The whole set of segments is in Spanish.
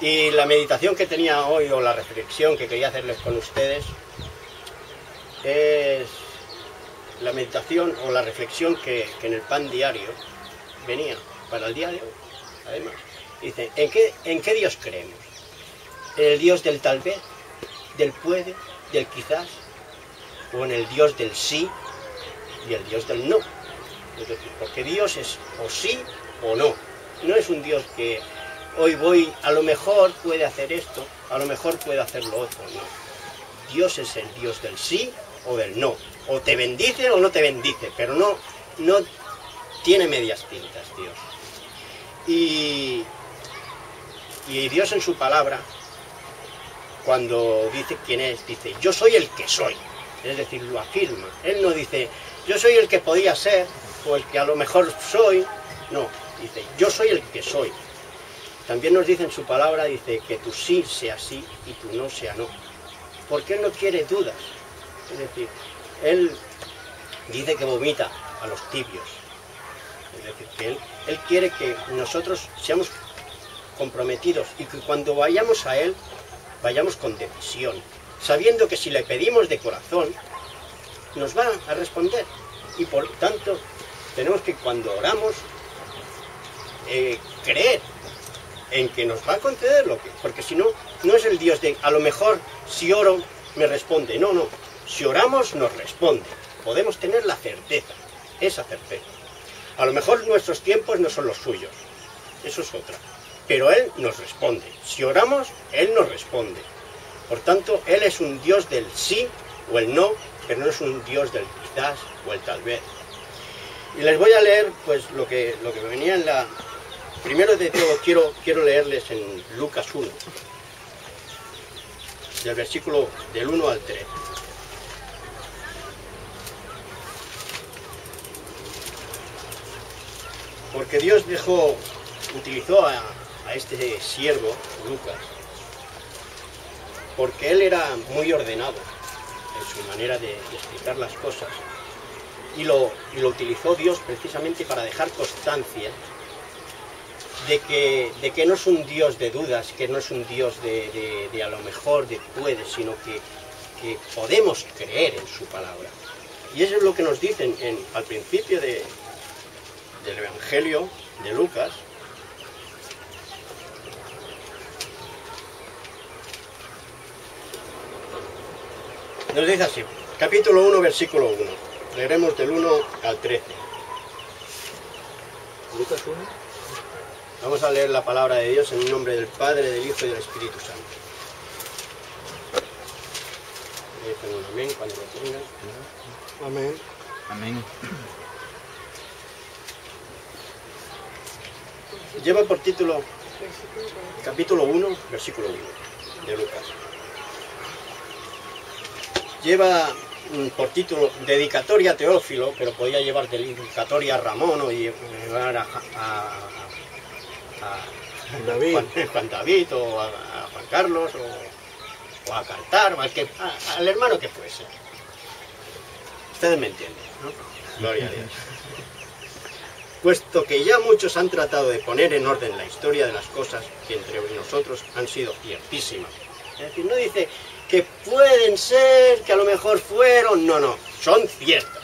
Y la meditación que tenía hoy, o la reflexión que quería hacerles con ustedes, es la meditación o la reflexión que en el pan diario venía para el día de hoy. Además, dice, ¿en qué Dios creemos? ¿En el Dios del tal vez, del puede, del quizás? ¿O en el Dios del sí y el Dios del no? Es decir, porque Dios es o sí o no. No es un Dios que hoy voy, a lo mejor puede hacer esto, a lo mejor puede hacer lo otro. No. Dios es el Dios del sí o del no. O te bendice o no te bendice, pero no tiene medias tintas Dios. Y Dios en su palabra, cuando dice quién es, dice, yo soy el que soy. Es decir, lo afirma. Él no dice, yo soy el que podía ser, o el que a lo mejor soy. No, dice, yo soy el que soy. También nos dice en su palabra, dice, que tu sí sea sí y tu no sea no. Porque Él no quiere dudas. Es decir, Él dice que vomita a los tibios. Es decir, que Él quiere que nosotros seamos comprometidos y que cuando vayamos a Él, vayamos con decisión, sabiendo que si le pedimos de corazón, nos va a responder. Y por tanto, tenemos que cuando oramos, creer en que nos va a conceder lo que... Porque si no, no es el Dios de, a lo mejor, si oro, me responde. No, no. Si oramos, nos responde. Podemos tener la certeza, esa certeza. A lo mejor nuestros tiempos no son los suyos. Eso es otra. Pero Él nos responde. Si oramos, Él nos responde. Por tanto, Él es un Dios del sí o el no, pero no es un Dios del quizás o el tal vez. Y les voy a leer pues lo que me venía en la... Primero de todo quiero leerles en Lucas 1, del versículo del 1 al 3. Porque Dios utilizó a este siervo, Lucas, porque él era muy ordenado en su manera de explicar las cosas. Y lo utilizó Dios precisamente para dejar constancia de que no es un Dios de dudas, que no es un Dios de a lo mejor de puede, sino que podemos creer en su palabra. Y eso es lo que nos dicen al principio del Evangelio de Lucas. Nos dice así, capítulo 1, versículo 1. Leeremos del 1 al 13. Lucas 1. Vamos a leer la palabra de Dios en el nombre del Padre, del Hijo y del Espíritu Santo. Dicen un amén cuando lo tengan. Amén. Amén. Lleva por título capítulo 1, versículo 1 de Lucas. Lleva por título dedicatoria a Teófilo, pero podía llevar dedicatoria a Ramón o llevar a David. Juan David o a Juan Carlos o a Cantar o al hermano que fuese. Ustedes me entienden, ¿no? Gloria a Dios. Puesto que ya muchos han tratado de poner en orden la historia de las cosas que entre nosotros han sido ciertísimas. Es decir, no dice que pueden ser, que a lo mejor fueron, no, son ciertas.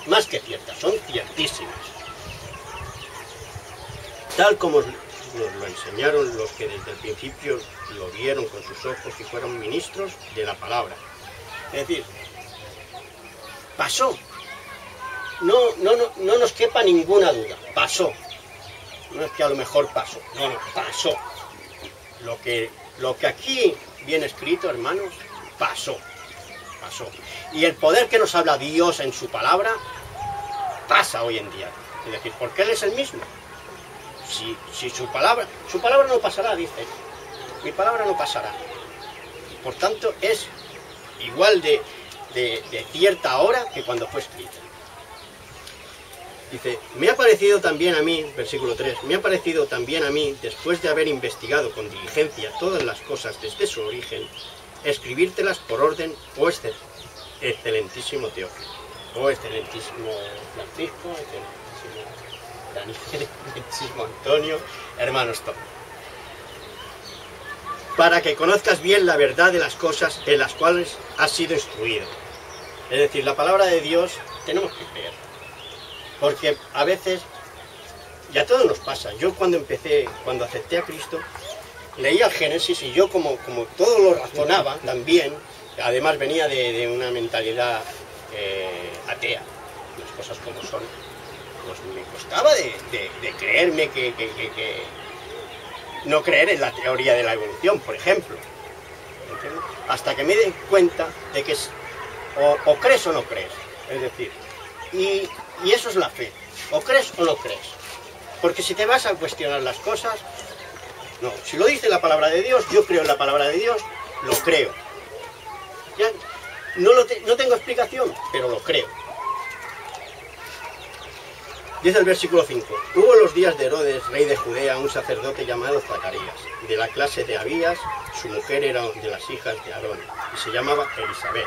Más que ciertas, son ciertísimas. Tal como nos lo enseñaron los que desde el principio lo vieron con sus ojos y fueron ministros de la palabra. Es decir, pasó. No nos quepa ninguna duda, pasó. No es que a lo mejor pasó, no, pasó. Lo que aquí viene escrito, hermanos, pasó. Y el poder que nos habla Dios en su palabra, pasa hoy en día. Es decir, porque Él es el mismo. Si su palabra no pasará, dice. Mi palabra no pasará. Por tanto, es igual de cierta ahora que cuando fue escrita. Dice, me ha parecido también a mí, versículo 3, me ha parecido también a mí, después de haber investigado con diligencia todas las cosas desde su origen, escribírtelas por orden, oh excelentísimo Teófilo, oh excelentísimo Francisco, excelentísimo Daniel, excelentísimo Antonio, hermanos todos. para que conozcas bien la verdad de las cosas en las cuales has sido instruido. Es decir, la palabra de Dios tenemos que creer. Porque a veces, y a todos nos pasa, yo cuando acepté a Cristo, leía el Génesis y yo como todo lo razonaba también, además venía de una mentalidad atea, las cosas como son, pues me costaba de creerme que no creer en la teoría de la evolución, por ejemplo. ¿Entiendes? Hasta que me di cuenta de que o crees o no crees, es decir, y eso es la fe, o crees o no crees, porque si te vas a cuestionar las cosas, no, si lo dice la palabra de Dios, yo creo en la palabra de Dios, lo creo. Ya, no tengo explicación, pero lo creo. Dice el versículo 5, hubo en los días de Herodes, rey de Judea, un sacerdote llamado Zacarías, de la clase de Abías, su mujer era de las hijas de Aarón, y se llamaba Elisabet.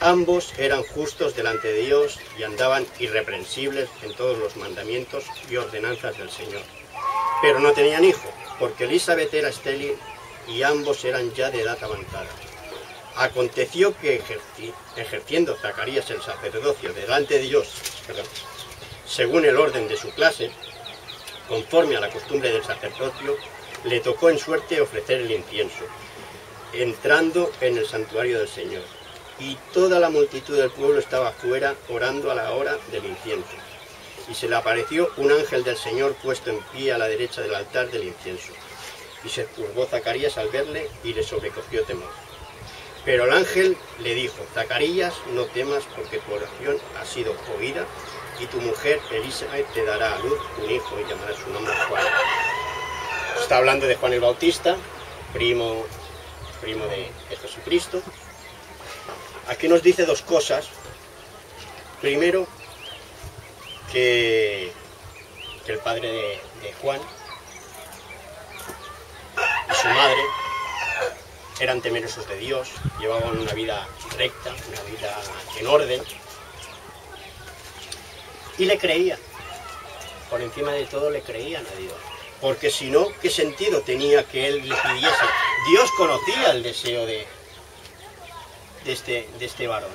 Ambos eran justos delante de Dios y andaban irreprensibles en todos los mandamientos y ordenanzas del Señor. Pero no tenían hijo, porque Elisabet era estéril y ambos eran ya de edad avanzada. Aconteció que ejerciendo Zacarías el sacerdocio delante de Dios, según el orden de su clase, conforme a la costumbre del sacerdocio, le tocó en suerte ofrecer el incienso, entrando en el santuario del Señor. Y toda la multitud del pueblo estaba fuera orando a la hora del incienso. Y se le apareció un ángel del Señor puesto en pie a la derecha del altar del incienso. Y se turbó Zacarías al verle y le sobrecogió temor. Pero el ángel le dijo, Zacarías, no temas porque tu oración ha sido oída y tu mujer Elisabet te dará a luz un hijo y llamará su nombre Juan. Está hablando de Juan el Bautista, primo de Jesucristo. Aquí nos dice dos cosas. Primero, que el padre de Juan y su madre eran temerosos de Dios, llevaban una vida recta, una vida en orden, y le creían. Por encima de todo le creían a Dios. Porque si no, ¿qué sentido tenía que él le pidiese? Dios conocía el deseo de este varón.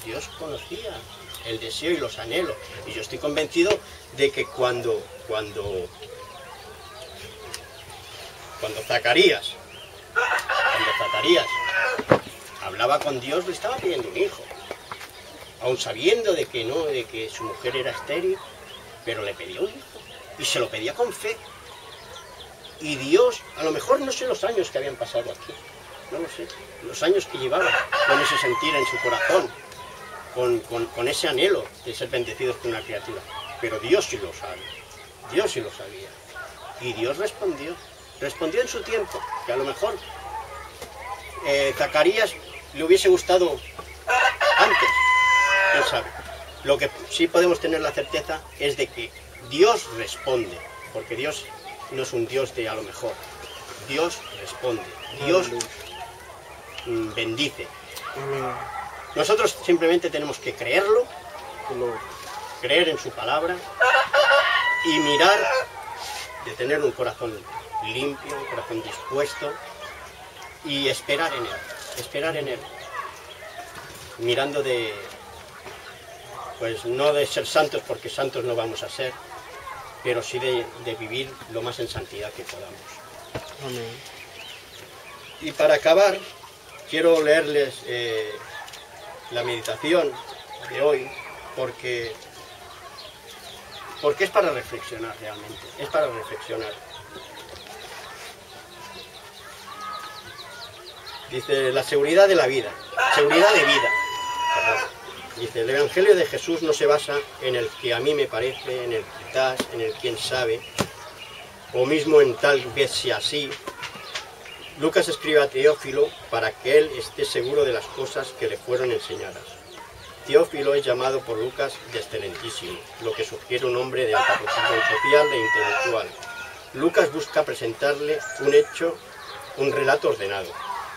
Dios conocía el deseo y los anhelos. Y yo estoy convencido de que cuando Zacarías hablaba con Dios, le estaba pidiendo un hijo. Aun sabiendo de que su mujer era estéril, pero le pedía un hijo. Y se lo pedía con fe. Y Dios, a lo mejor no sé los años que habían pasado aquí, no lo sé, los años que llevaba con ese sentir en su corazón, con ese anhelo de ser bendecidos por una criatura. Pero Dios sí lo sabe, Dios sí lo sabía. Y Dios respondió en su tiempo, que a lo mejor Zacarías le hubiese gustado antes, quién sabe. Lo que sí podemos tener la certeza es de que Dios responde, porque Dios no es un Dios de a lo mejor. Dios responde, Dios bendice. Nosotros simplemente tenemos que creerlo, creer en su palabra y mirar de tener un corazón limpio, un corazón dispuesto y esperar en Él, mirando pues no de ser santos, porque santos no vamos a ser, pero sí de vivir lo más en santidad que podamos. Amén. Y para acabar, quiero leerles la meditación de hoy, porque es para reflexionar realmente, es para reflexionar. Dice, la seguridad de la vida, seguridad de vida. Dice, el Evangelio de Jesús no se basa en el que a mí me parece, en el quizás, en el quién sabe, o mismo en tal vez sea así. Lucas escribe a Teófilo para que él esté seguro de las cosas que le fueron enseñadas. Teófilo es llamado por Lucas de excelentísimo, lo que sugiere un hombre de alta posición social e intelectual. Lucas busca presentarle un relato ordenado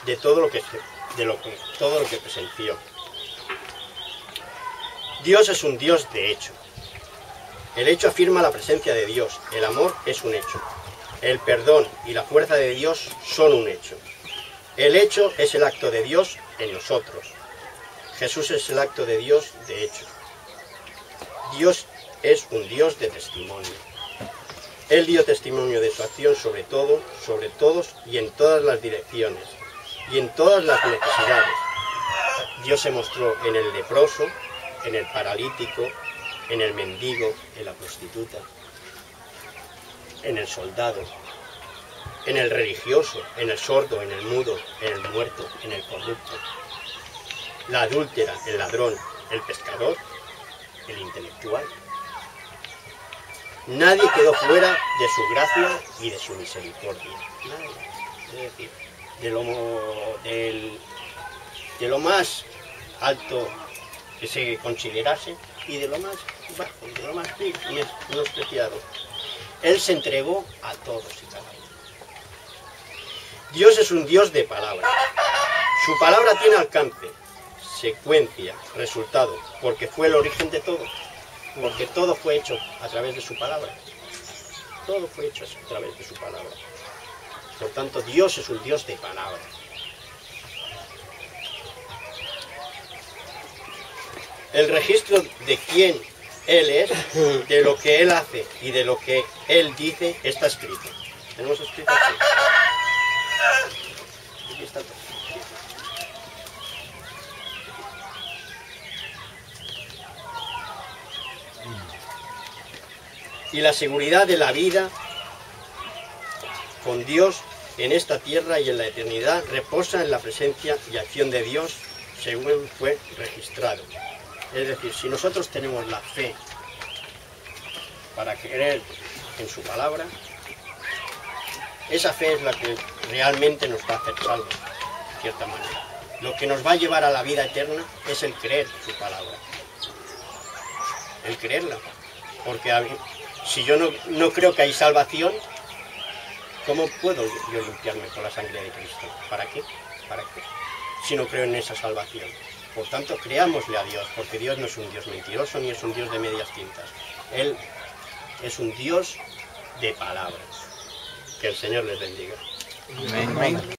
de todo lo que presenció. Dios es un Dios de hecho. El hecho afirma la presencia de Dios, el amor es un hecho. el perdón y la fuerza de Dios son un hecho. El hecho es el acto de Dios en nosotros. Jesús es el acto de Dios de hecho. Dios es un Dios de testimonio. Él dio testimonio de su acción sobre todo, sobre todos y en todas las direcciones y en todas las necesidades. Dios se mostró en el leproso, en el paralítico, en el mendigo, en la prostituta, en el soldado, en el religioso, en el sordo, en el mudo, en el muerto, en el corrupto, la adúltera, el ladrón, el pescador, el intelectual. Nadie quedó fuera de su gracia y de su misericordia. Nadie. Es decir, de lo más alto que se considerase y de lo más bajo, de lo más vil y menospreciado. Él se entregó a todos y cada uno. Dios es un Dios de palabra. Su palabra tiene alcance, secuencia, resultado, porque fue el origen de todo. Porque todo fue hecho a través de su palabra. Todo fue hecho a través de su palabra. Por tanto, Dios es un Dios de palabra. El registro de quién Él es, de lo que Él hace y de lo que Él dice, está escrito. ¿Tenemos escrito aquí? Aquí está todo. Y la seguridad de la vida con Dios en esta tierra y en la eternidad reposa en la presencia y acción de Dios según fue registrado. Es decir, si nosotros tenemos la fe para creer en su palabra, esa fe es la que realmente nos va a hacer salvos, de cierta manera. Lo que nos va a llevar a la vida eterna es el creer su palabra. El creerla. Porque si yo no creo que hay salvación, ¿cómo puedo yo limpiarme con la sangre de Cristo? ¿Para qué? ¿Para qué? Si no creo en esa salvación. Por tanto, creámosle a Dios, porque Dios no es un Dios mentiroso ni es un Dios de medias tintas. Él es un Dios de palabras. Que el Señor les bendiga. Amén.